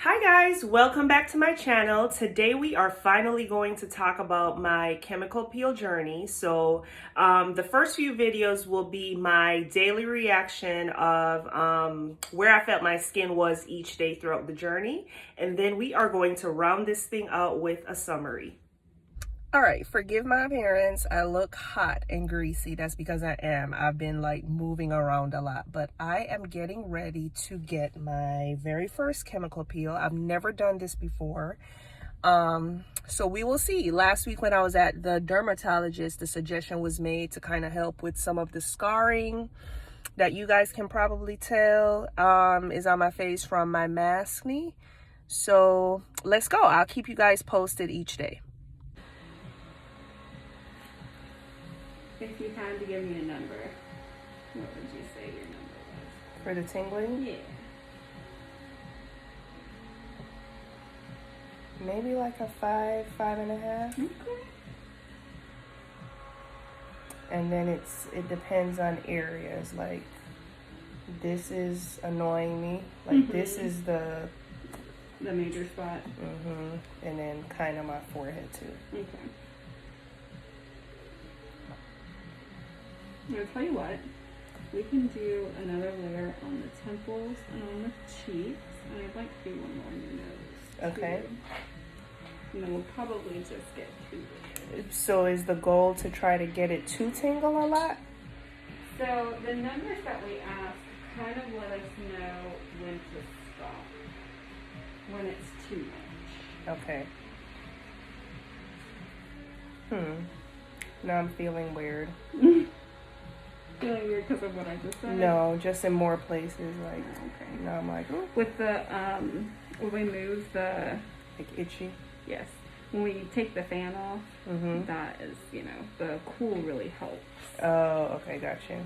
Hi guys, welcome back to my channel. Today we are finally going to talk about my chemical peel journey. The first few videos will be my daily reaction of where I felt my skin was each day throughout the journey. And then we are going to round this thing out with a summary. All right, forgive my appearance. I look hot and greasy. That's because I am. I've been like moving around a lot, but I am getting ready to get my very first chemical peel. I've never done this before. So we will see. Last week when I was at the dermatologist, the suggestion was made to kind of help with some of the scarring that you guys can probably tell is on my face from my Maskne. So let's go. I'll keep you guys posted each day. If you had to give me a number, what would you say your number was? For the tingling? Yeah. Maybe like a 5, 5.5. Okay. And then it depends on areas. Like this is annoying me. Like this is the major spot. And then kind of my forehead too. Okay. I'll tell you what, we can do another layer on the temples and on the cheeks, and I'd like to do one more on your nose. Okay. Too. And then we'll probably just get 2 layers. So is the goal to try to get it to tingle a lot? So the numbers that we ask kind of let us know when to stop, when it's too much. Okay. Now I'm feeling weird. Feeling weird because of what I just said? No, just in more places. Like, okay. now I'm like, oh. With the, when we move the... Like itchy? Yes. When we take the fan off, that is, the cool really helps. Oh, okay, gotcha.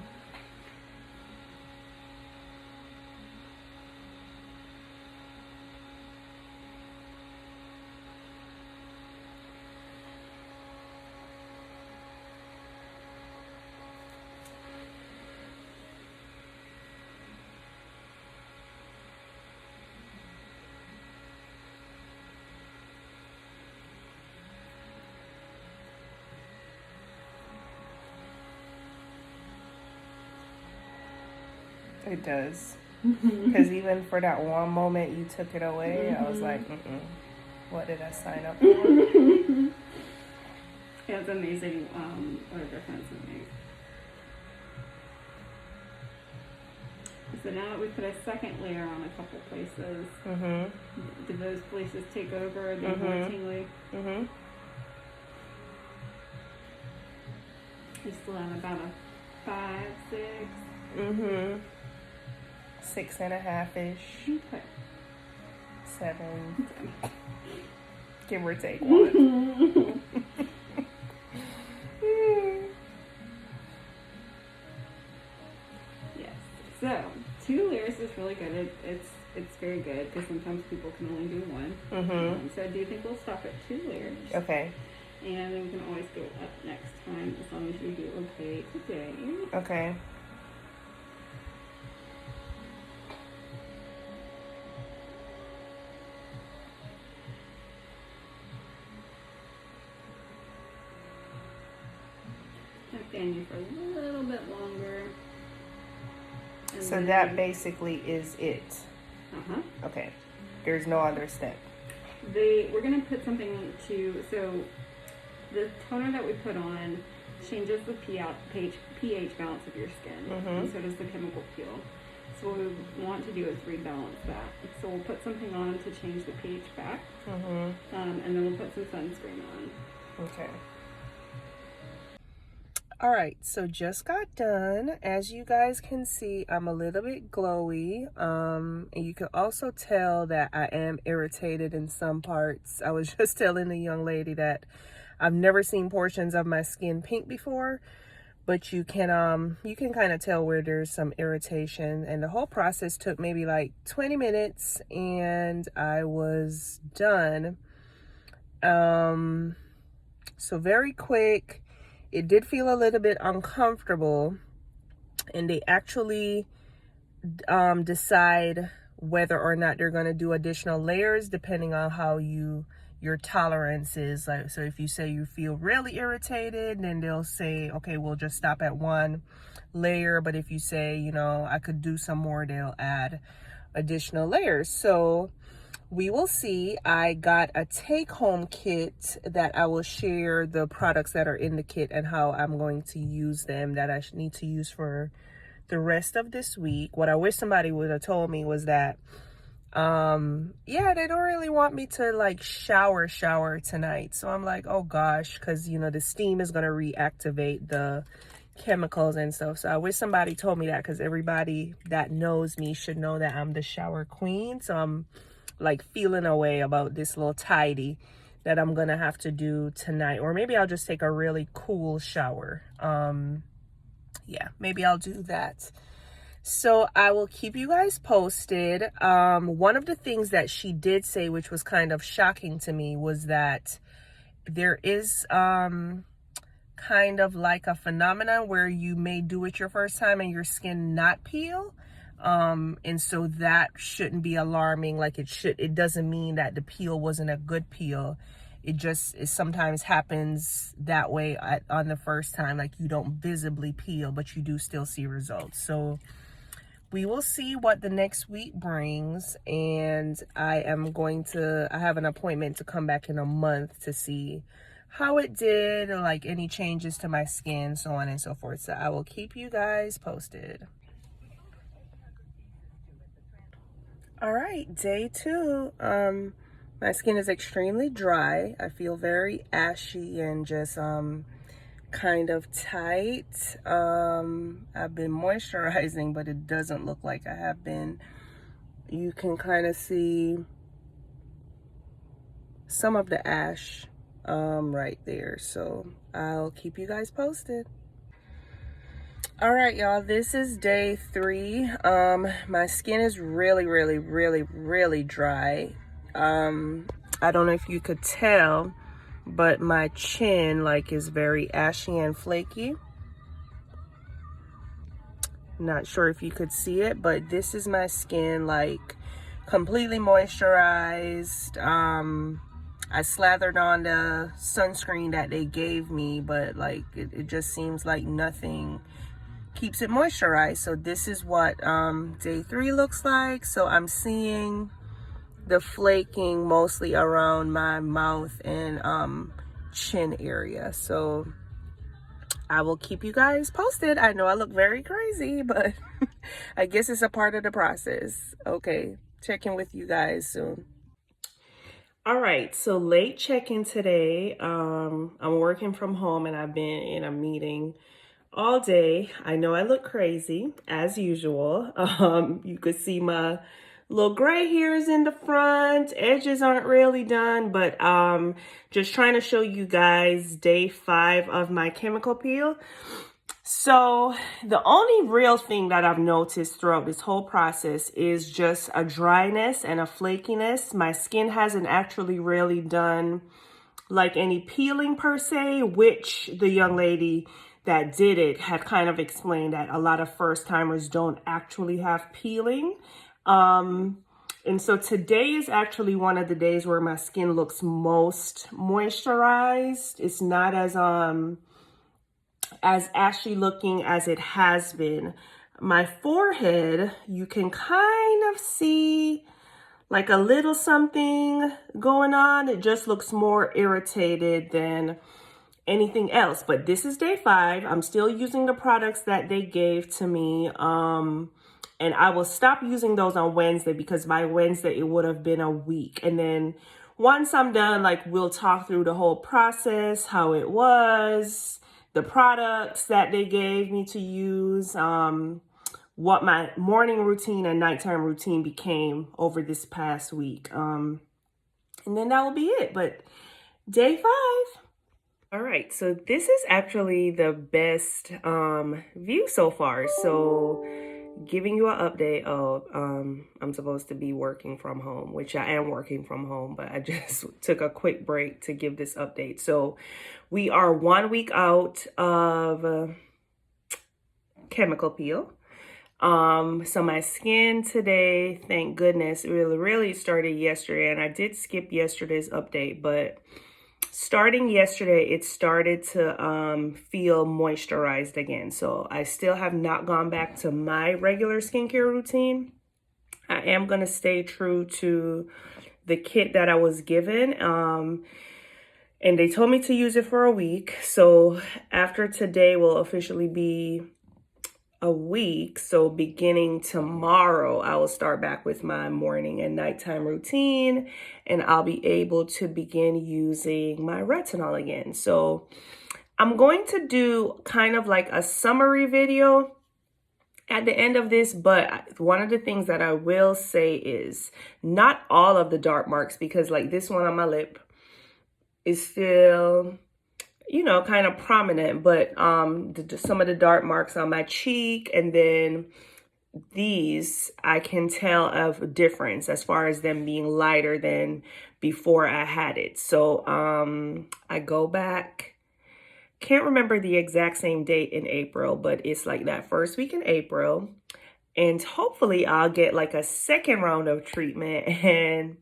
It does. Because even for that one moment you took it away, I was like, what did I sign up for? Yeah, it's amazing what a difference it makes. So now that we put a second layer on a couple places, do those places take over? Are they more tingly? You still have about a 5, 6? 6.5-ish. Okay. 7. Give or take 1. Yes. So 2 layers is really good. It's very good because sometimes people can only do 1. So I do think we'll stop at 2 layers. Okay. And then we can always go up next time as long as you do okay today. Okay. Fan you for a little bit longer. And So then, that basically is it. Okay. There's no other step. We're going to put something so the toner that we put on changes the pH balance of your skin. And so does the chemical peel. So what we want to do is rebalance that. So we'll put something on to change the pH back. And then we'll put some sunscreen on. Okay. All right, so just got done. As you guys can see, I'm a little bit glowy. And you can also tell that I am irritated in some parts. I was just telling the young lady that I've never seen portions of my skin pink before, but you can kind of tell where there's some irritation. And the whole process took maybe like 20 minutes and I was done. So very quick. It did feel a little bit uncomfortable, and they actually decide whether or not they're going to do additional layers depending on how your tolerance is. Like, so if you say you feel really irritated, then they'll say, okay, we'll just stop at 1 layer. But if you say, you know, I could do some more, they'll add additional layers. So we will see. I got a take-home kit that I will share the products that are in the kit and how I'm going to use them, that I need to use for the rest of this week. What I wish somebody would have told me was that yeah, they don't really want me to like shower tonight. So I'm like, oh gosh, because you know the steam is going to reactivate the chemicals and stuff. So I wish somebody told me that, because everybody that knows me should know that I'm the shower queen. So I'm like feeling away about this little tidy that I'm gonna have to do tonight, or maybe I'll just take a really cool shower. Yeah, maybe I'll do that. So I will keep you guys posted. One of the things that she did say, which was kind of shocking to me, was that there is kind of like a phenomenon where you may do it your first time and your skin not peel. And so that shouldn't be alarming. Like it doesn't mean that the peel wasn't a good peel. It sometimes happens that way on the first time. Like you don't visibly peel, but you do still see results. So we will see what the next week brings. And I have an appointment to come back in a month to see how it did, or like any changes to my skin, so on and so forth. So I will keep you guys posted. All right, day 2. My skin is extremely dry. I feel very ashy and just kind of tight. I've been moisturizing, but it doesn't look like I have been. You can kind of see some of the ash right there. So I'll keep you guys posted. All right, y'all, this is day 3. My skin is really dry. I don't know if you could tell, but my chin like is very ashy and flaky. Not sure if you could see it, but this is my skin, like completely moisturized. I slathered on the sunscreen that they gave me, but like it just seems like nothing keeps it moisturized. So this is what day 3 looks like. So I'm seeing the flaking mostly around my mouth and chin area. So I will keep you guys posted. I know I look very crazy, but I guess it's a part of the process. Okay, check in with you guys soon. All right, so late check-in today. I'm working from home and I've been in a meeting all day. I know I look crazy as usual. You could see my little gray hairs in the front. Edges aren't really done, but just trying to show you guys day 5 of my chemical peel. So the only real thing that I've noticed throughout this whole process is just a dryness and a flakiness. My skin hasn't actually really done like any peeling per se, which the young lady that did it had kind of explained that a lot of first timers don't actually have peeling. And so today is actually one of the days where my skin looks most moisturized. It's not as ashy looking as it has been. My forehead, you can kind of see like a little something going on. It just looks more irritated than anything else. But this is day 5. I'm still using the products that they gave to me. And I will stop using those on Wednesday, because by Wednesday it would have been a week. And then once I'm done, like we'll talk through the whole process, how it was, the products that they gave me to use, what my morning routine and nighttime routine became over this past week. And then that will be it. But day 5. All right, so this is actually the best view so far. So giving you an update. I'm supposed to be working from home, which I am working from home, but I just took a quick break to give this update. So we are 1 week out of chemical peel. So my skin today, thank goodness, it really started yesterday, and I did skip yesterday's update, but starting yesterday, it started to feel moisturized again. So I still have not gone back to my regular skincare routine. I am going to stay true to the kit that I was given. And they told me to use it for a week. So after today will officially be a week. So beginning tomorrow, I will start back with my morning and nighttime routine, and I'll be able to begin using my retinol again. So I'm going to do kind of like a summary video at the end of this, but one of the things that I will say is not all of the dark marks, because like this one on my lip is still, you know, kind of prominent, but some of the dark marks on my cheek, and then these, I can tell of a difference as far as them being lighter than before I had it. So I go back, can't remember the exact same date in April, but it's like that first week in April, and hopefully I'll get like a second round of treatment, and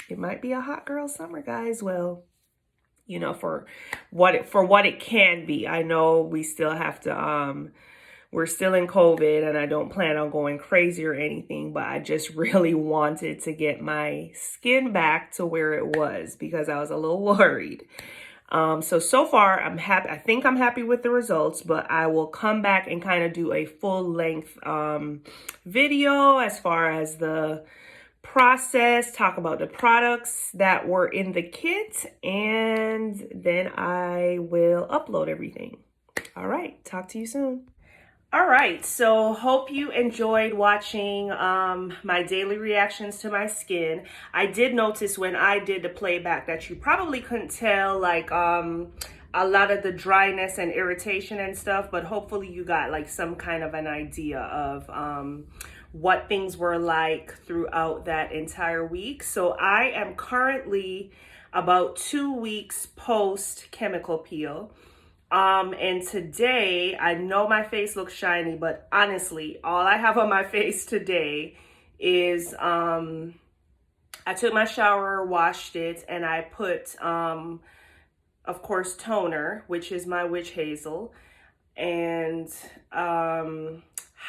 it might be a hot girl summer, guys. Well, you know, for what it can be. I know we still have to, we're still in COVID, and I don't plan on going crazy or anything, but I just really wanted to get my skin back to where it was because I was a little worried. So far I'm happy. I think I'm happy with the results, but I will come back and kind of do a full length, video as far as the process, talk about the products that were in the kit, and then I will upload everything. All right, talk to you soon. All right, so hope you enjoyed watching my daily reactions to my skin. I did notice when I did the playback that you probably couldn't tell like a lot of the dryness and irritation and stuff, but hopefully you got like some kind of an idea of what things were like throughout that entire week. So I am currently about 2 weeks post chemical peel. And today, I know my face looks shiny, but honestly, all I have on my face today is, I took my shower, washed it, and I put, of course, toner, which is my witch hazel, and,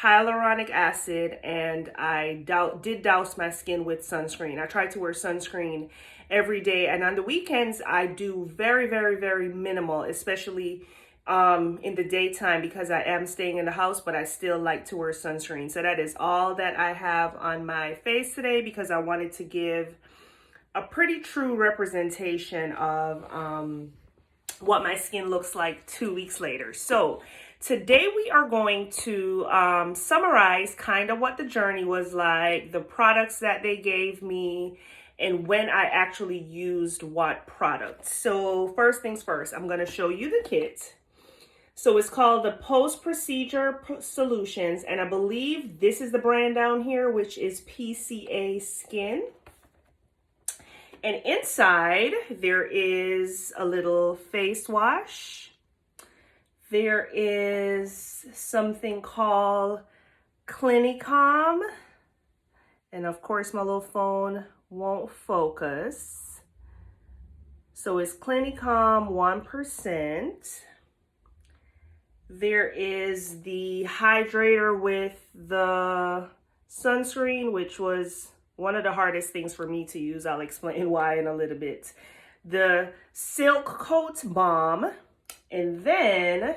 hyaluronic acid, and I did douse my skin with sunscreen. I try to wear sunscreen every day, and on the weekends I do very minimal, especially in the daytime, because I am staying in the house, but I still like to wear sunscreen. So that is all that I have on my face today, because I wanted to give a pretty true representation of what my skin looks like 2 weeks later. So today we are going to summarize kind of what the journey was like, the products that they gave me, and when I actually used what product. So first things first, I'm going to show you the kit. So it's called the Post-Procedure Solutions, and I believe this is the brand down here, which is PCA Skin. And inside, there is a little face wash. There is something called Clinicom. And of course, my little phone won't focus. So it's Clinicom 1%. There is the hydrator with the sunscreen, which was one of the hardest things for me to use. I'll explain why in a little bit. The Silk Coat Balm, and then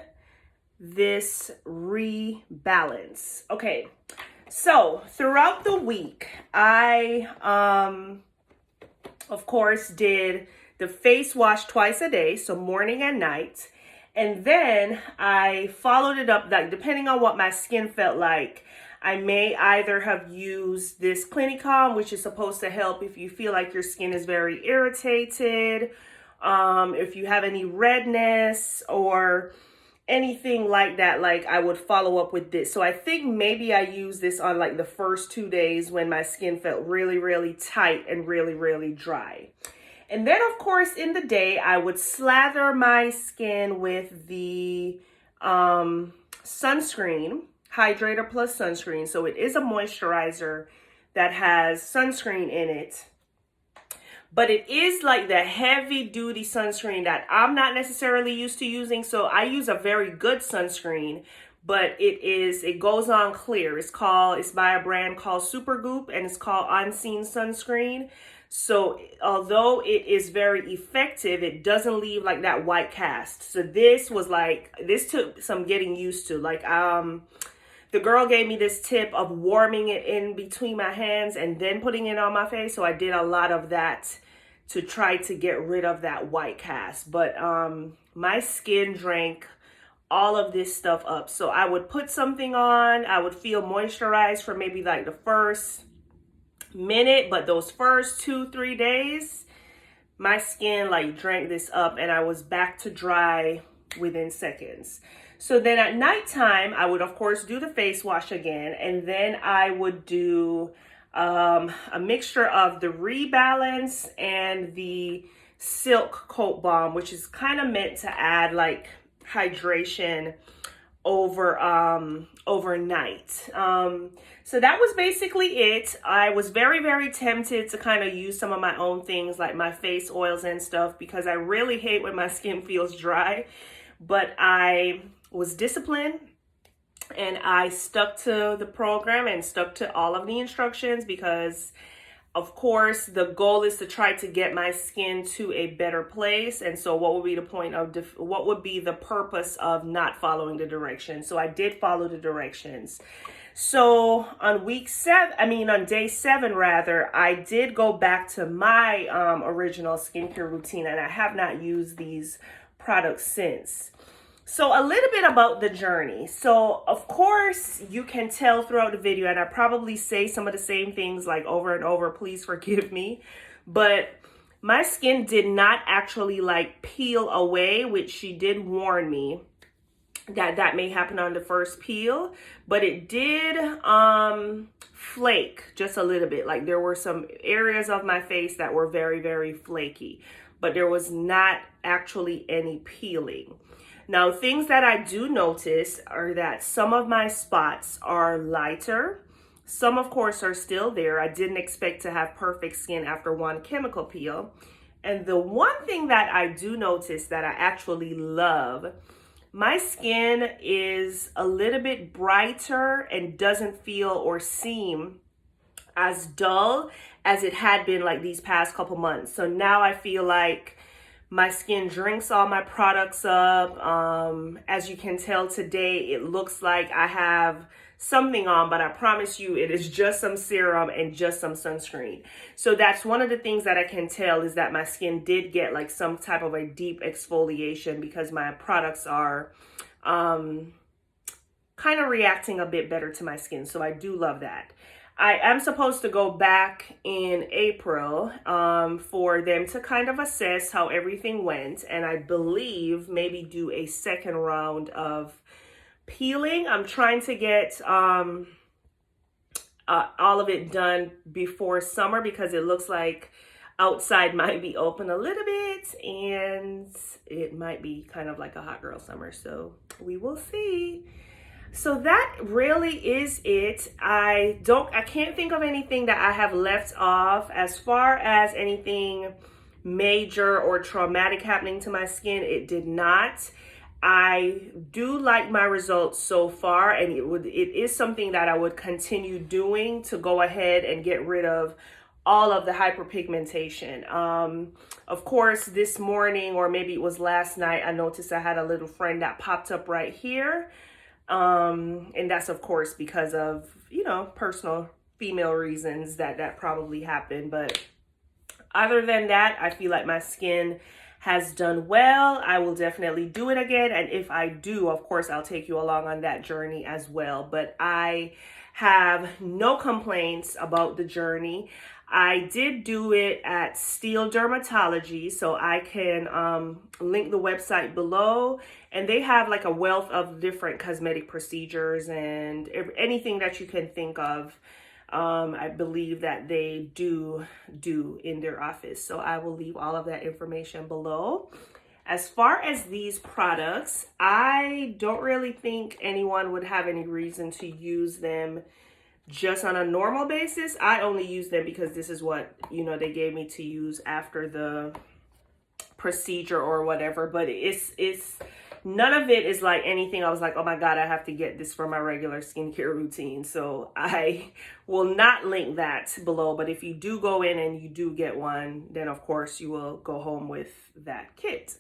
this Rebalance. Okay, so throughout the week, I, of course, did the face wash twice a day, so morning and night. And then I followed it up, like depending on what my skin felt like, I may either have used this Clinicom, which is supposed to help if you feel like your skin is very irritated, if you have any redness or anything like that, like I would follow up with this. So I think maybe I used this on like the first 2 days when my skin felt really tight and really dry. And then, of course, in the day, I would slather my skin with the sunscreen, Hydrator Plus Sunscreen. So it is a moisturizer that has sunscreen in it. But it is like the heavy duty sunscreen that I'm not necessarily used to using. So I use a very good sunscreen, but it goes on clear. It's by a brand called Supergoop, and it's called Unseen Sunscreen. So although it is very effective, it doesn't leave like that white cast. So this took some getting used to. The girl gave me this tip of warming it in between my hands and then putting it on my face. So I did a lot of that to try to get rid of that white cast. But my skin drank all of this stuff up. So I would put something on, I would feel moisturized for maybe like the first minute, but those first 2-3 days, my skin like drank this up and I was back to dry within seconds. So then at nighttime, I would of course do the face wash again, and then I would do a mixture of the Rebalance and the Silk Coat Balm, which is kind of meant to add like hydration overnight. So that was basically it. I was very, very tempted to kind of use some of my own things like my face oils and stuff, because I really hate when my skin feels dry. But I was disciplined and I stuck to the program and stuck to all of the instructions, because of course the goal is to try to get my skin to a better place. And so what would be the point of what would be the purpose of not following the directions? So I did follow the directions. So on day 7 rather, I did go back to my original skincare routine, and I have not used these products since. So a little bit about the journey. So of course you can tell throughout the video, and I probably say some of the same things like over and over, please forgive me, but my skin did not actually like peel away, which she did warn me that may happen on the first peel, but it did flake just a little bit. Like there were some areas of my face that were very, very flaky, but there was not actually any peeling. Now, things that I do notice are that some of my spots are lighter. Some, of course, are still there. I didn't expect to have perfect skin after one chemical peel. And the one thing that I do notice that I actually love, my skin is a little bit brighter and doesn't feel or seem as dull as it had been like these past couple months. So now I feel like my skin drinks all my products up. As you can tell today, it looks like I have something on, but I promise you it is just some serum and just some sunscreen. So that's one of the things that I can tell, is that my skin did get like some type of a deep exfoliation, because my products are kind of reacting a bit better to my skin. So I do love that. I am supposed to go back in April for them to kind of assess how everything went, and I believe maybe do a second round of peeling. I'm trying to get all of it done before summer, because it looks like outside might be open a little bit and it might be kind of like a hot girl summer. So we will see. So that really is it. I can't think of anything that I have left off as far as anything major or traumatic happening to my skin. It did not. I do like my results so far, and it is something that I would continue doing to go ahead and get rid of all of the hyperpigmentation. Of course, this morning, or maybe it was last night, I noticed I had a little friend that popped up right here. And that's of course because of, personal female reasons that probably happened. But other than that, I feel like my skin has done well. I will definitely do it again. And if I do, of course, I'll take you along on that journey as well. But I have no complaints about the journey. I did do it at Steel Dermatology, so I can link the website below, and they have like a wealth of different cosmetic procedures and anything that you can think of. I believe that they do in their office. So I will leave all of that information below. As far as these products, I don't really think anyone would have any reason to use them just on a normal basis. I only use them because this is what, you know, they gave me to use after the procedure or whatever. But it's none of it is like anything I was like, oh my God, I have to get this for my regular skincare routine. So I will not link that below. But if you do go in and you do get one, then of course you will go home with that kit.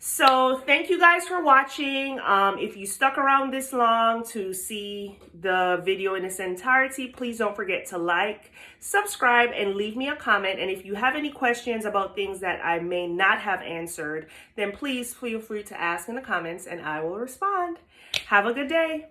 So thank you guys for watching. If you stuck around this long to see the video in its entirety, please don't forget to like, subscribe, and leave me a comment. And if you have any questions about things that I may not have answered, then please feel free to ask in the comments and I will respond. Have a good day.